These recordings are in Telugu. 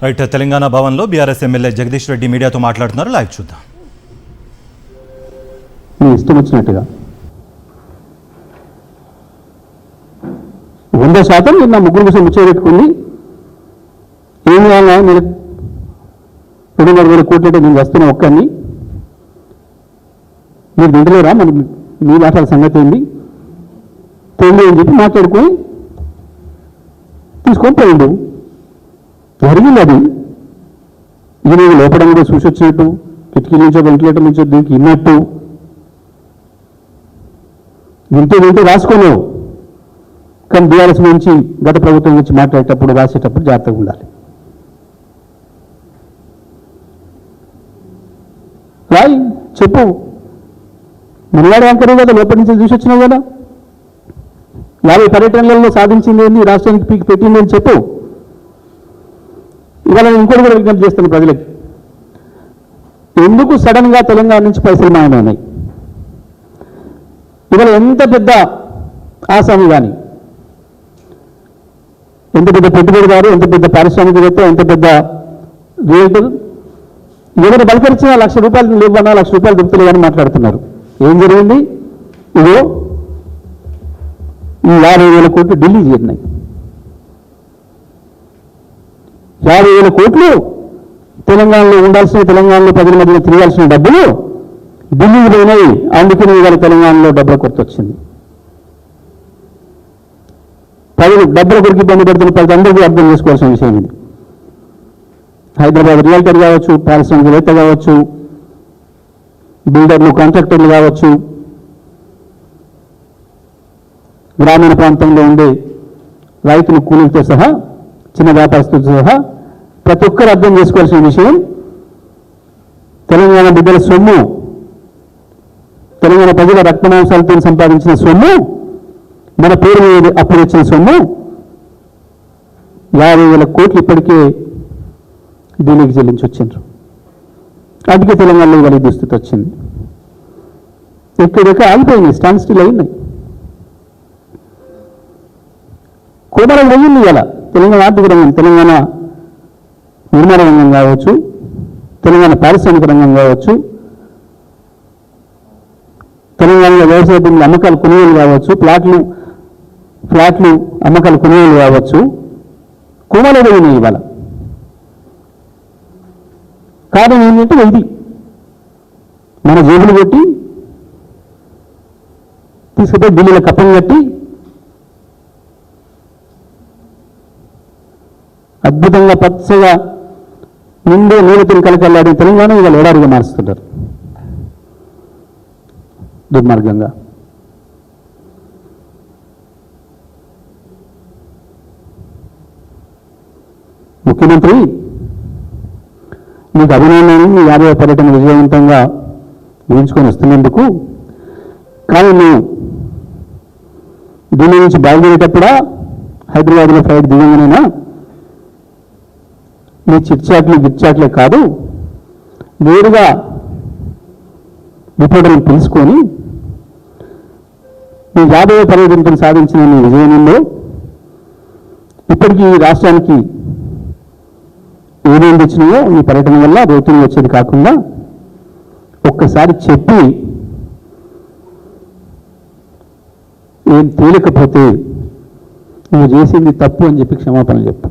రైట్, తెలంగాణ భవన్లో బీఆర్ఎస్ ఎమ్మెల్యే జగదీష్ రెడ్డి మీడియాతో మాట్లాడుతున్నారు. లైవ్ చూద్దాం. మీ ఇష్టం వచ్చినట్టుగా 100% నిన్న ముగ్గురు కోసం ముచ్చేపెట్టుకుని ఏం కావాలా మీరు 200,000 కోట్లంటే నేను వస్తున్నా ఒక్కడిని మీరు వింటలేరా, మరి మీ మాటల సంగతి ఏంది తెలియదు అని చెప్పి మాట్లాడుకొని తీసుకొని పోయిండు. జరిగింది అది. ఇది నేను లోపల కూడా చూసి వచ్చినట్టు, కిటికీ నుంచో వెంటిలేటర్ నుంచో దీనికి ఇన్నట్టు వింటూ రాసుకోలేవు. కానీ బీఆర్ఎస్ నుంచి గత ప్రభుత్వం నుంచి మాట్లాడేటప్పుడు రాసేటప్పుడు జాగ్రత్తగా ఉండాలి. రాయి చెప్పు, మనవాడు అంకరు కదా, లోపల నుంచి చూసి వచ్చినావు కదా, 50 పర్యటనలలో సాధించింది ఏంది, రాష్ట్రానికి పీకి పెట్టింది అని చెప్పు. ఇవాళ నేను ఇంకోటి కూడా విజ్ఞప్తి చేస్తాను ప్రజలకి, ఎందుకు సడన్గా తెలంగాణ నుంచి పైసలు మాయమైనాయి? ఇవాళ ఎంత పెద్ద ఆసామి కానీ, ఎంత పెద్ద పెట్టుబడిదారు, ఎంత పెద్ద పారిశ్రామికవేత్త, ఎంత పెద్ద రియల్టర్, ఎవరు బలకరించినా ₹1,00,000 లేవన్నా ₹1,00,000 దొరుకుతలేదని మాట్లాడుతున్నారు. ఏం జరిగింది? ఇదో ఈ 50,000 కోట్లు ఢిల్లీ చేరినాయి. 50,000 కోట్లు తెలంగాణలో ఉండాల్సిన, తెలంగాణలో ప్రజల మధ్య తిరగాల్సిన డబ్బులు ఢిల్లీకి పోయినాయి. అందుకని ఇవాళ తెలంగాణలో డబ్బుల కొరత వచ్చింది. ప్రజలు డబ్బుల కొరకు ఇబ్బంది పడుతున్న ప్రజలందరికీ అర్థం చేసుకోవాల్సిన విషయం ఇది. హైదరాబాద్ రియల్టర్ కావచ్చు, పారిశ్రామికవేత్త కావచ్చు, బిల్డర్లు, కాంట్రాక్టర్లు కావచ్చు, గ్రామీణ ప్రాంతంలో ఉండే రైతులు, కూలీలతో సహా, చిన్న వ్యాపారస్తులతో సహా ప్రతి ఒక్కరు అర్థం చేసుకోవాల్సిన విషయం, తెలంగాణ బిడ్డల సొమ్ము, తెలంగాణ ప్రజల రక్తమాంసాలతో సంపాదించిన సొమ్ము, మన పేరు మీద అప్పుడు వచ్చిన సొమ్ము 50,000 కోట్లు ఇప్పటికే ఢిల్లీకి చెల్లించి వచ్చిండ్రు. అందుకే తెలంగాణలో ఇవాళ దుస్థితి వచ్చింది. ఎక్కడెక్కడ ఆగిపోయినాయి, స్టాండ్ స్టిల్ అయినాయి. కోమరం పోయింది ఇవాళ తెలంగాణ ఆర్థిక రంగం, తెలంగాణ నిర్మాణ రంగం కావచ్చు, తెలంగాణ పారిశ్రామిక రంగం కావచ్చు, తెలంగాణలో వ్యవసాయ భూముల అమ్మకాలు కొనుగోలు కావచ్చు, ఫ్లాట్లు అమ్మకాలు కొనుగోలు కావచ్చు, కోమలో పోయినాయి ఇవాళ. కారణం ఏంటంటే ఇది మన జేబులు కొట్టి తీసుకుపోయి ఢిల్లీలో కప్పం కట్టి అద్భుతంగా పచ్చగా నిండే నీళ్ళతో కలకల్లాడే తెలంగాణ ఇవాళ ఎడారిగా మారుస్తున్నారు దుర్మార్గంగా. ముఖ్యమంత్రి, మీకు అభినందనలు, మీ 50వ పర్యటన విజయవంతంగా ముగించుకొని వస్తున్నందుకు. కానీ నువ్వు ఢిల్లీ నుంచి బయలుదేరేటప్పుడా, హైదరాబాద్లో ఫ్లైట్ దిగంగానైనా నీ గిట్చాట్లే కాదు, నేరుగా రిపోర్టర్లను పిలుచుకొని నీ 50వ పర్యటనతో సాధించిన నీ విజయంలో ఇప్పటికీ రాష్ట్రానికి ఏమేమి తెచ్చినాయో ఈ పర్యటన వల్ల రోతులు వచ్చేది కాకుండా ఒక్కసారి చెప్పి, ఏం తేలికపోతే నువ్వు చేసింది తప్పు అని చెప్పి క్షమాపణ చెప్పు.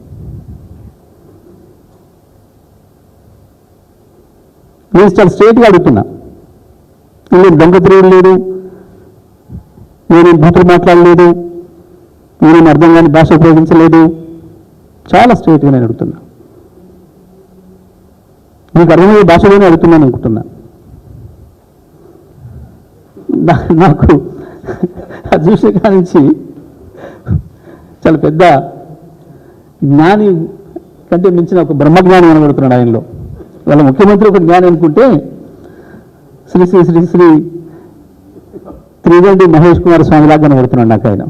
నేను చాలా స్ట్రేట్గా అడుగుతున్నా. నేను దొంగ తిరుగుడు లేదు, నేనేం బూతులు మాట్లాడలేదు, నేనేం అర్థం కాని భాష ఉపయోగించలేదు. చాలా స్ట్రేట్గా నేను అడుగుతున్నా. నీకు అర్థమయ్యే భాషలోనే అడుగుతున్నాను అనుకుంటున్నా. నాకు అది చూసే కానించి చాలా పెద్ద జ్ఞాని కంటే మించిన ఒక బ్రహ్మజ్ఞాని కనబడుతున్నాడు ఆయనలో. వాళ్ళ ముఖ్యమంత్రి ఒక జ్ఞాని అనుకుంటే శ్రీ శ్రీ శ్రీ శ్రీ త్రివేంద్ర మహేష్ కుమార్ స్వామి లాగా కనబడుతున్నాడు నాకు ఆయన.